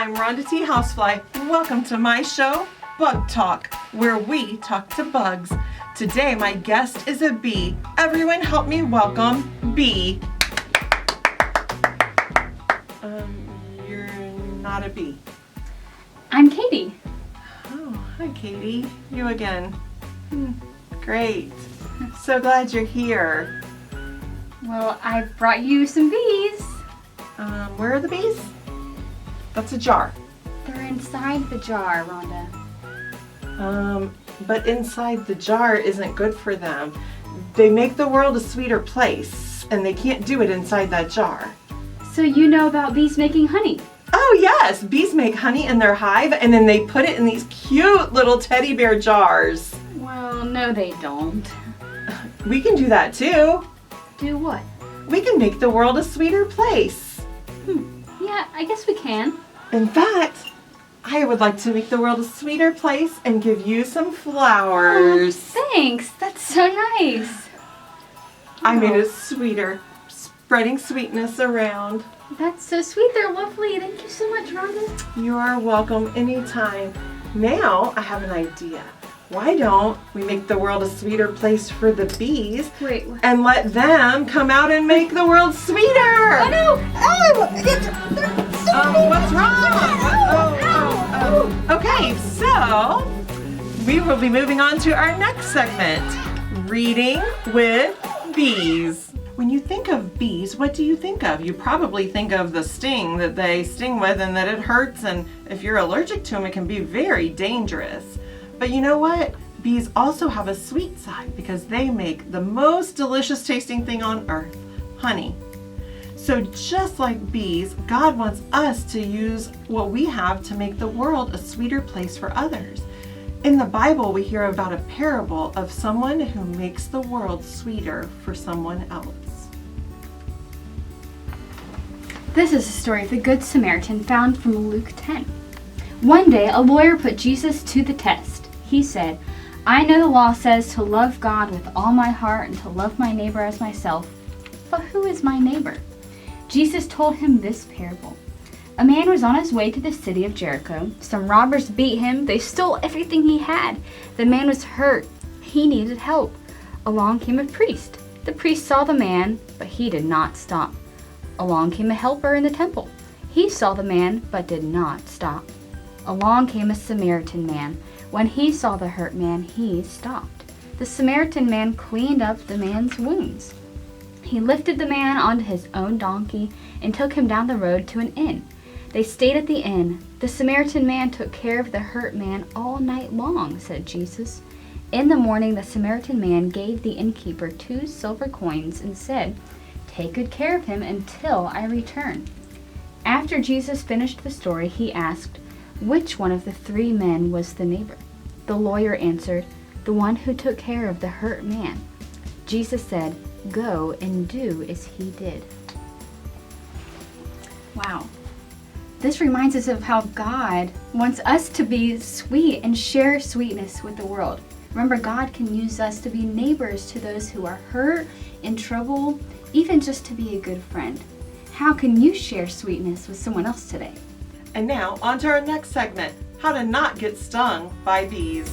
I'm Rhonda T. Housefly. Welcome to my show, Bug Talk, where we talk to bugs. Today my guest is a bee. Everyone help me welcome Bee. You're not a bee. I'm Katie. Oh, hi Katie. You again. Great. So glad you're here. Well, I brought you some bees. Where are the bees? That's a jar. They're inside the jar, Rhonda. But inside the jar isn't good for them. They make the world a sweeter place, and they can't do it inside that jar. So you know about bees making honey? Oh yes, bees make honey in their hive, and then they put it in these cute little teddy bear jars. Well, no they don't. We can do that too. Do what? We can make the world a sweeter place. Yeah, I guess we can. In fact, I would like to make the world a sweeter place and give you some flowers. Thanks, that's so nice. I made it sweeter, spreading sweetness around. That's so sweet, they're lovely. Thank you so much, Rhonda. You are welcome anytime. Now I have an idea. Why don't we make the world a sweeter place for the bees? Wait, what? And let them come out and make the world sweeter. Oh no! What's wrong? Okay, so we will be moving on to our next segment, Reading with Bees. When you think of bees, what do you think of? You probably think of the sting that they sting with and that it hurts, and if you're allergic to them, it can be very dangerous. But you know what? Bees also have a sweet side because they make the most delicious tasting thing on earth, honey. So just like bees, God wants us to use what we have to make the world a sweeter place for others. In the Bible, we hear about a parable of someone who makes the world sweeter for someone else. This is a story of the Good Samaritan found from Luke 10. One day, a lawyer put Jesus to the test. He said, "I know the law says to love God with all my heart and to love my neighbor as myself, but who is my neighbor?" Jesus told him this parable. A man was on his way to the city of Jericho. Some robbers beat him. They stole everything he had. The man was hurt. He needed help. Along came a priest. The priest saw the man, but he did not stop. Along came a helper in the temple. He saw the man, but did not stop. Along came a Samaritan man. When he saw the hurt man, he stopped. The Samaritan man cleaned up the man's wounds. He lifted the man onto his own donkey and took him down the road to an inn. They stayed at the inn. The Samaritan man took care of the hurt man all night long, said Jesus. In the morning, the Samaritan man gave the innkeeper 2 silver coins and said, "Take good care of him until I return." After Jesus finished the story, he asked, "Which one of the 3 men was the neighbor?" The lawyer answered, "The one who took care of the hurt man." Jesus said, "Go and do as he did." Wow. This reminds us of how God wants us to be sweet and share sweetness with the world. Remember, God can use us to be neighbors to those who are hurt, in trouble, even just to be a good friend. How can you share sweetness with someone else today? And now, on to our next segment, how to not get stung by bees.